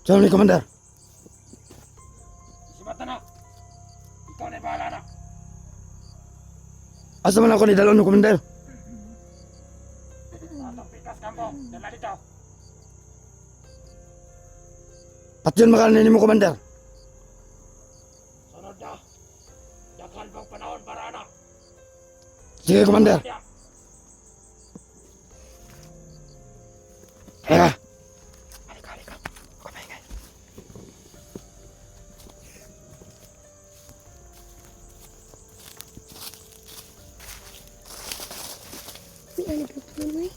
Sino ni Commander? Sumata na. Ikaw na bahala na. Asa man ako ni dalon no Commander? Atong pikas kampo. Dala dito. Patyon makanin mo Commander. Sunod na. Daghal pang panahon para anak. Sige Commander. Halika. Halika. Kumingay. May ano po may?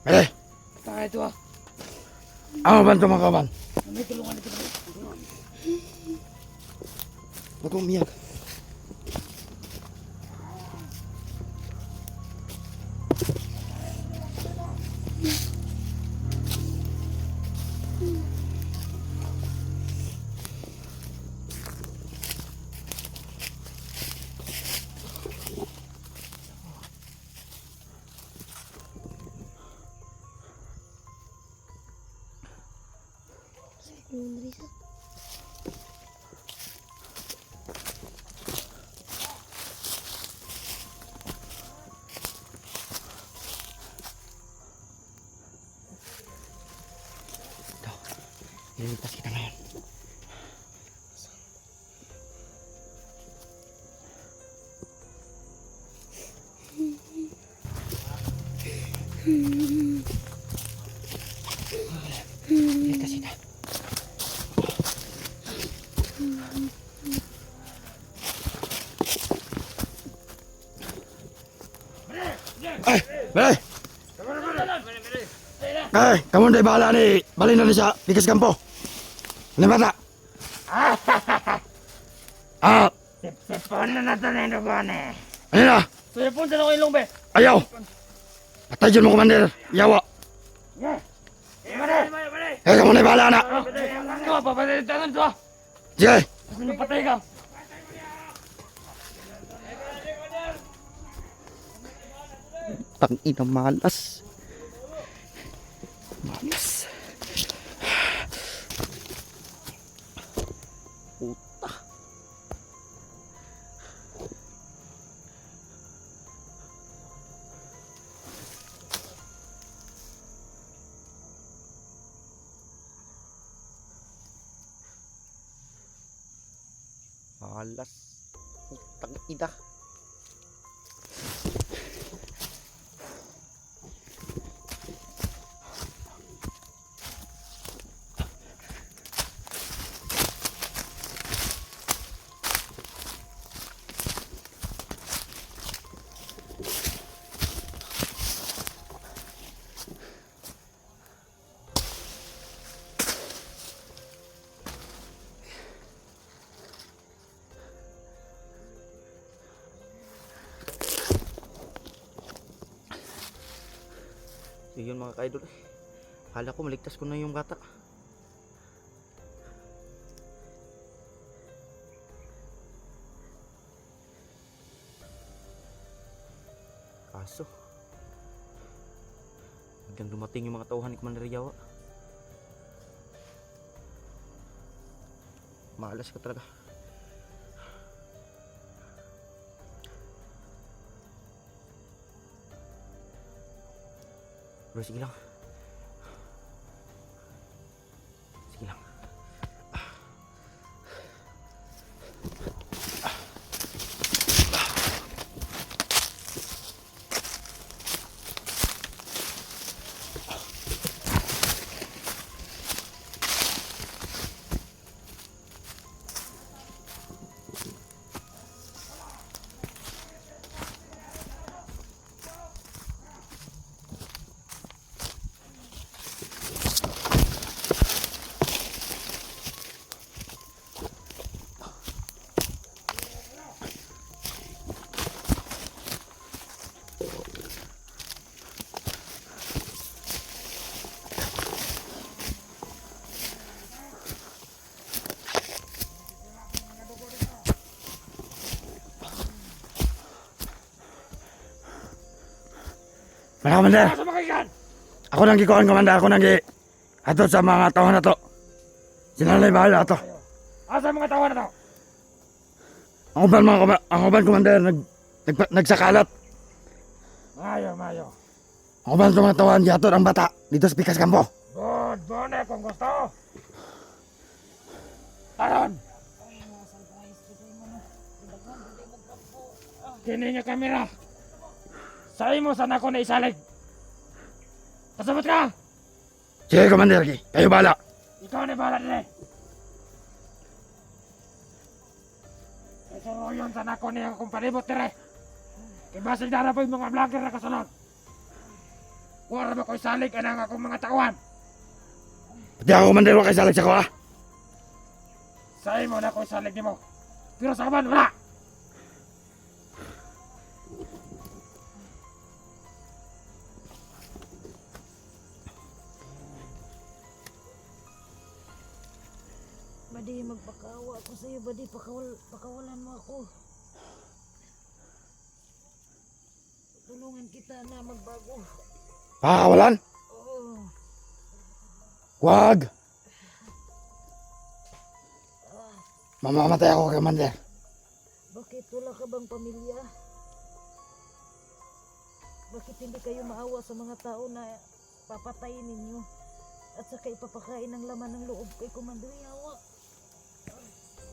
Bale. Tayo ito ah. Ang bantu mga kawan. May tulungan ito. Huwag kong umiyak. Lilipas kita ngayon. Lilipas kita. Ay, balik! Ay, kamu na bahala ni balin na siya Pikas Kampo. Ano bata? Ah, Sipon na nato na yung dugon eh. ano na? Sipon sa ko ilong be. Ayaw! Patay dyan mo, Commander. Yawa. Yeah. Bale. Eh, kamu na bahala na. Ito, papatay ito ito. Sige. Ano patay ka? Tangina malas. Malas. Puta. Malas. Putang ina. So yun mga ka-idol, akala ko maligtas ko na yung bata. Kaso hanggang dumating yung mga tauhan ni Commander Yawa. Malas ka talaga. Bro, sige lang. Sige lang. Mga Commander, Asa makikan? ako nang gikuhan, Commander. Ako nang ato sa mga tao na to. Sila na bahala ato. Asa mga tawa na to? Ang uban, Commander, nagsakalat. Mayo. Ang uban sa mga tawan, yato ang bata dito sa Pikas Kampo. Good, bone kung gusto. Taron! Kini nga kamera. Sa imo sana ko na isalig. Kasabot ka! Sige, Commander, kayo bahala. Ikaw na bahala din eh. Isuruyon sana ko niya kung palibot dire. Ibasig na po yung mga vlogger na kasunod. Wala ba ko isalig anang akong mga tauhan. Pati ako, Commander, wala kayo salag sa ko, ha? Sa imo na ko isalig ni mo. Pero sa kaban, wala! Badi, magpakawa ako sa'yo. Badi, pakawalan mo ako. Tulungan kita na magbago. Pakakawalan? Oo. Wag! Mamamatay ako, Commander. Bakit wala ka bang pamilya? Bakit hindi kayo maawa sa mga tao na papatayin ninyo? At saka ipapakain ng laman ng loob kay Commander Yawa?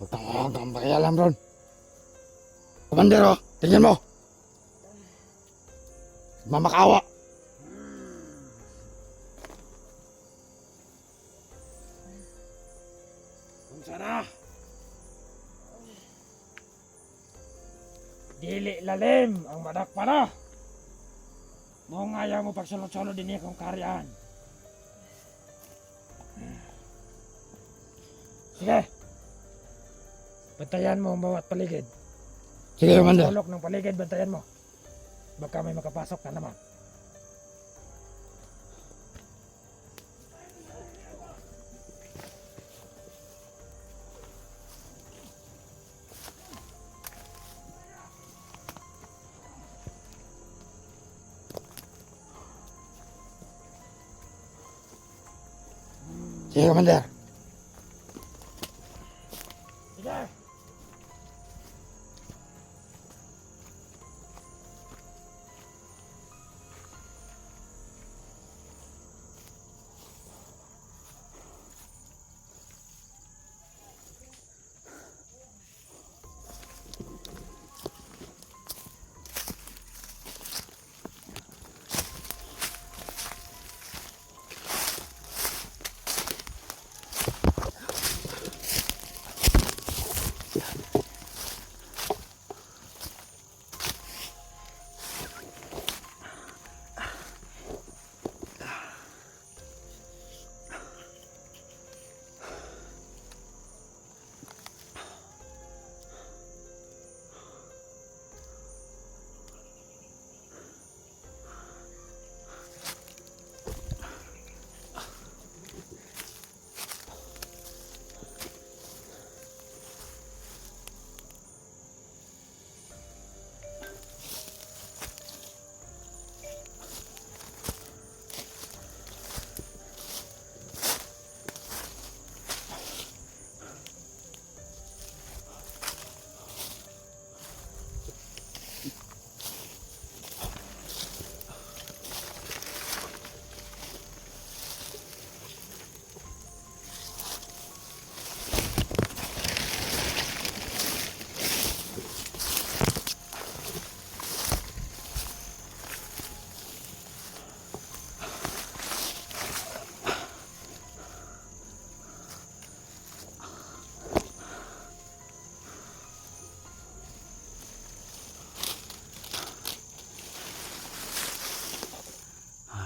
Huwag kang pakialam ron. Commander, oh, tingnan mo. Mamakawa. Kung sana. Dili lalim ang madakpana. Mo nga ayaw mo pagsulot-sulot din niya kung karyaan. Sige. Bantayan mo ang bawat paligid. Sige, Commander. Sulok ng paligid, bantayan mo. Baka may makapasok na naman. Sige, Commander. Sige.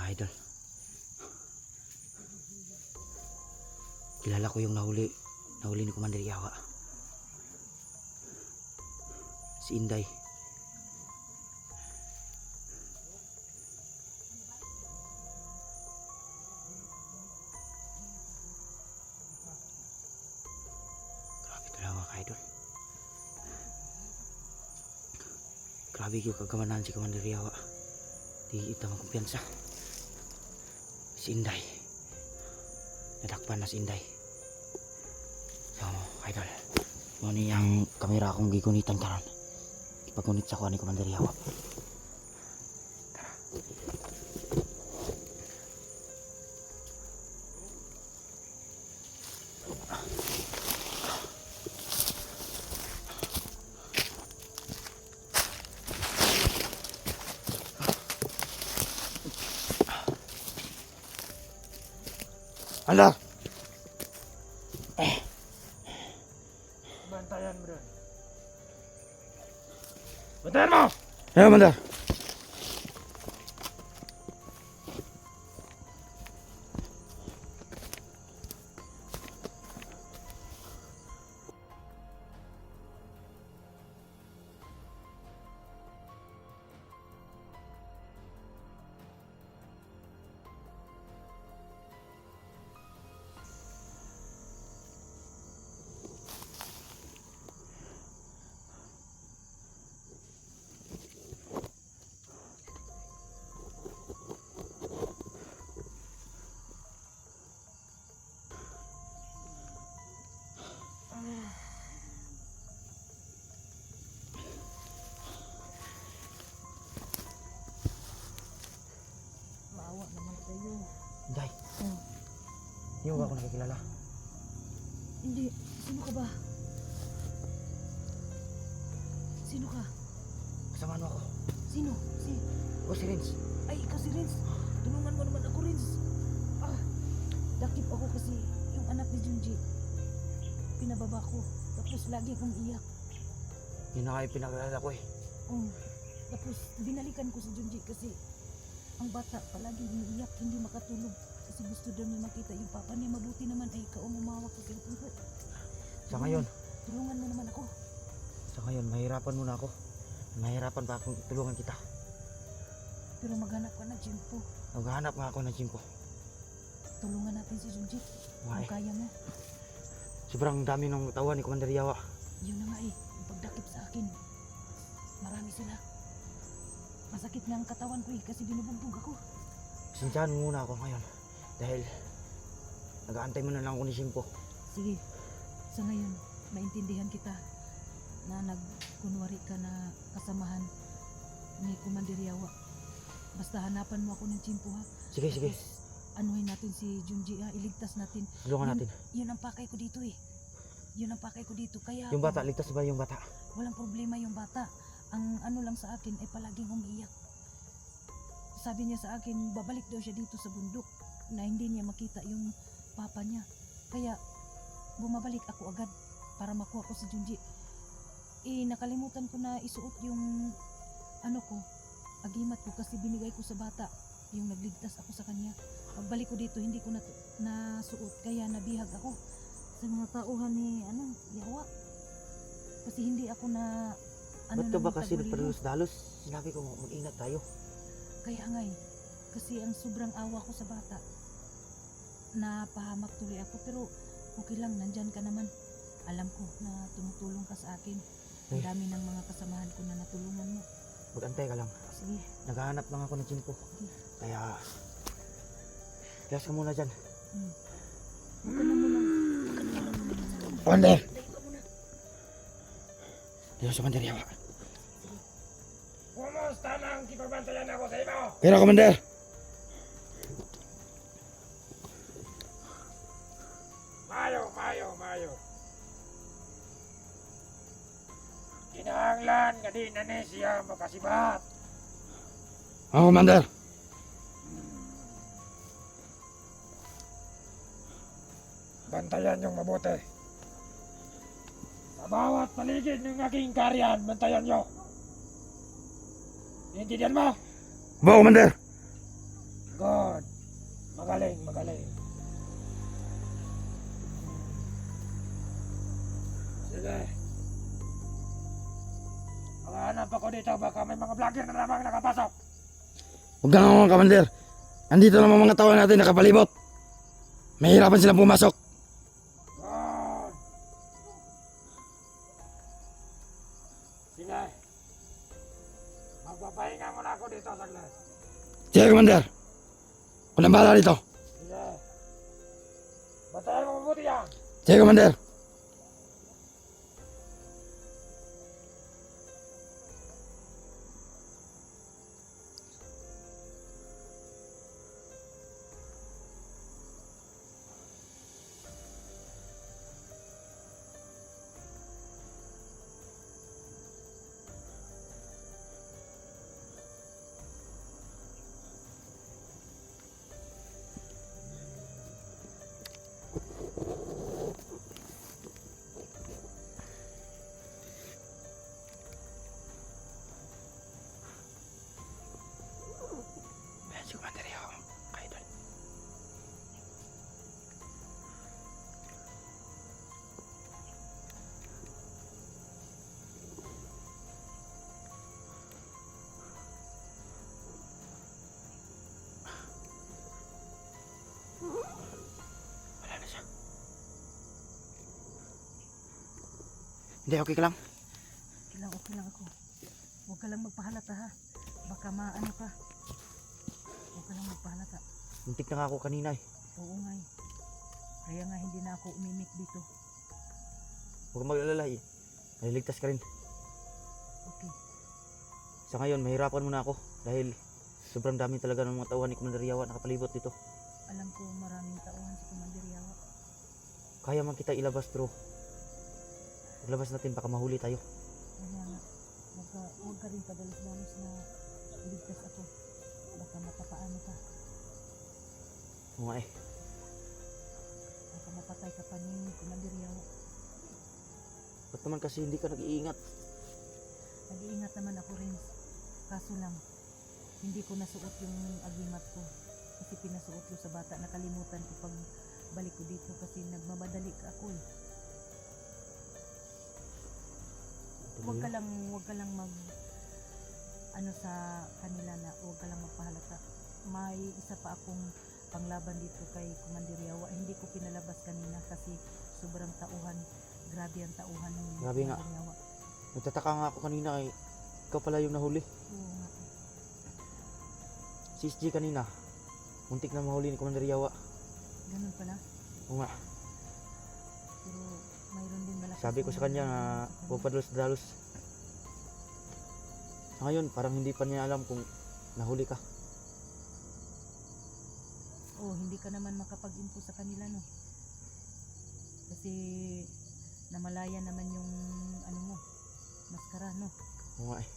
Idol. Kilala ko yung nahuli ni Commander Yawa. Si Inday. Grabe talaga ka, Idol. Grabe yung kagamanan si Commander Yawa. Di ita magkumpiyansa. Si Inday. Nadakpan na si Inday. So, idol. Mo ni ang kamera akong gigunitan karon. Ipagunit sa kuha ni Commander Yawa. Anda, Bantayan mo doon. Bantayan mo! ya Commander. Maawa naman kayo. Inday, Oh, di mo ba ako nakikilala? hindi. Sino ka ba? Sino ka? Kasamaan mo ako. Sino? O si Renz. Ay, ikaw si Renz. Tulungan mo naman ako, Renz. Dakip ako kasi yung anak ni Junji. Pinababa ko. Tapos lagi akong iyak. Yun na kayo pinakilala ko eh. Tapos binalikan ko si Junji kasi ang bata palagi umiiyak, hindi makatulog. Kasi gusto daw niya makita yung papa niya. Mabuti naman ay ikaw ang umawak sa cellphone ko. Sa ngayon, Tulungan mo naman ako. mahirapan muna ako. Mahirapan pa akong tulungan kita. Pero maghanap ka na, Jimpo. Naghahanap nga ako ng Jimpo. Tulungan natin si Junji. Why? Kung kaya mo. Sobrang dami ng tawa ni Commander Yawa. Yun na nga eh. Yung pagdakip sa akin. Marami sila. Masakit na ang katawan ko eh. Kasi binubugbog ako. Sinsyahan mo muna ako ngayon. Dahil nag-aantay mo na lang ako ni Jimpo. Sige. Sa ngayon, maintindihan kita na nagkunwari ka na kasamahan ni Commander Yawa. Basta hanapan mo ako ng Jimpo ha. Sige, sige. Tapos, anuhin natin si Junji ha. Iligtas natin. Tulungan natin. Yun ang pakay ko dito eh. Yun ang pakay ko dito. Kaya Yung bata, ligtas ba yung bata? walang problema yung bata. Ang ano lang sa akin ay palaging umiiyak. Sabi niya sa akin, babalik daw siya dito sa bundok na hindi niya makita yung papa niya. Kaya bumabalik ako agad para makuha ko si Junji. Nakalimutan ko na isuot yung ano ko, agimat ko kasi binigay ko sa bata. Yung nagligtas ako sa kanya. Pagbalik ko dito, hindi ko nasuot. Kaya nabihag ako sa mga tauhan ni Yawa. Kasi hindi ako na Ba't ka ba kasi nagpagulilo. nagpadalos-dalos? Sinabi ko mag-ingat tayo. Kaya nga eh, kasi ang sobrang awa ko sa bata. Napahamak tuloy ako pero okay lang, nandyan ka naman. Alam ko na tumutulong ka sa akin. Ang Ay. dami ng mga kasamahan ko na natulungan mo. Mag-antay ka lang. Sige, Naghahanap lang ako ng Jimpo. Kaya, gas ka muna dyan. huwag ka na muna. Commander. Tayo ka muna. Diyos sa Commander Yawa. Kumusta nang kipabantayan ako sa iyo? Pero Commander, Mayo. Kinahanglan nga di na ni siya makasibat. Commander. Bantayan yung mabuti. Sa bawat paligid ng aking karyan, bantayan nyo. Intindihan mo? Bo, Commander. Good. Magaling. Sige. Maghahanap ako dito, baka may mga vlogger na namang nakapasok. Huwag ka nga Commander. Andito naman mga tao natin nakapalibot. Mahirapan silang pumasok. Good. Sige. Magpapahinga muna ako dito saglit. Sige, Commander. Ako nang bahala dito. Sige. Bantayan mo mabuti yan. Sige, Commander. Ayan si Commander Yawa, ka-idol. Wala na siya. Hindi, okay ka lang? Okay lang ako. Huwag ka lang magpahalata ha. Baka maano ka. Huwag ka lang magpahalata. Muntik na nga ako kanina eh. Oo nga eh. Kaya nga hindi na ako umimik dito. Huwag kang mag-alala eh. Maliligtas ka rin. Okay. Sa ngayon, mahirapan muna ako dahil sobrang dami talaga ng mga tauhan ni Commander Yawa nakapalibot dito. Alam ko maraming tauhan si Commander Yawa. Kaya man kita ilabas pero paglabas natin baka mahuli tayo. Kaya nga, huwag ka rin padalos-dalos na iligtas ako. Baka mapapaano ka. Oo nga eh. Baka mapatay ka pa ni Commander Yawa. Ba't naman kasi hindi ka nag-iingat? Nag-iingat naman ako rin. Kaso lang, hindi ko nasuot yung agimat ko. Kasi pinasuot ko sa bata. Nakalimutan ko pag balik ko dito kasi nagmamadali ka ako eh. Huwag ka lang mag ano sa kanila na huwag ka lang magpahalata. May isa pa akong panglaban dito kay Commander Yawa. Hindi ko pinalabas kanina kasi sobrang tauhan. Grabe ang tauhan ng Grabe nga. Commander Yawa. Nagtataka nga ako kanina eh. Ikaw pala yung nahuli. Oo nga. Si SG kanina. Muntik na mahuli ni Commander Yawa. Ganun pala. Oo nga. Pero mayroon din malakas. Sabi ko sa kanya na huwag padalos-dalos. Sa ngayon, parang hindi pa niya alam kung nahuli ka. Oh, hindi ka naman makapag-info sa kanila no. Kasi namalaya naman yung ano mo, maskara no. Oo nga eh.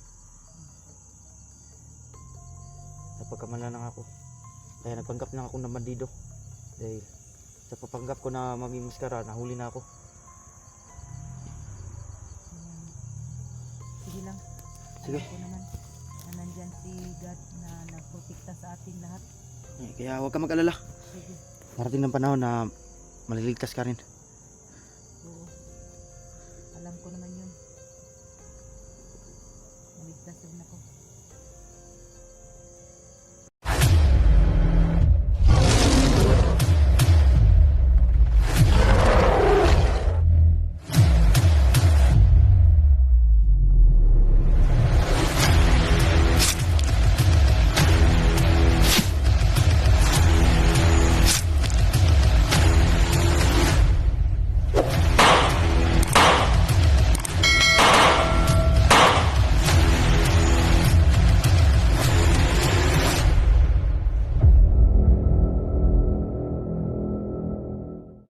Napagkamala na ako. Kaya nagpanggap na ako na bandido. Dahil sa papanggap ko na mamimaskara, nahuli na ako. Ayan. Sige lang. Sige. Alam ko naman na nandyan si God na nagprotekta sa atin lahat. Eh, kaya huwag ka mag-alala. Sige. Darating ng panahon na maliligtas ka rin. Oo. Alam ko naman yun. Maligtas rin ako.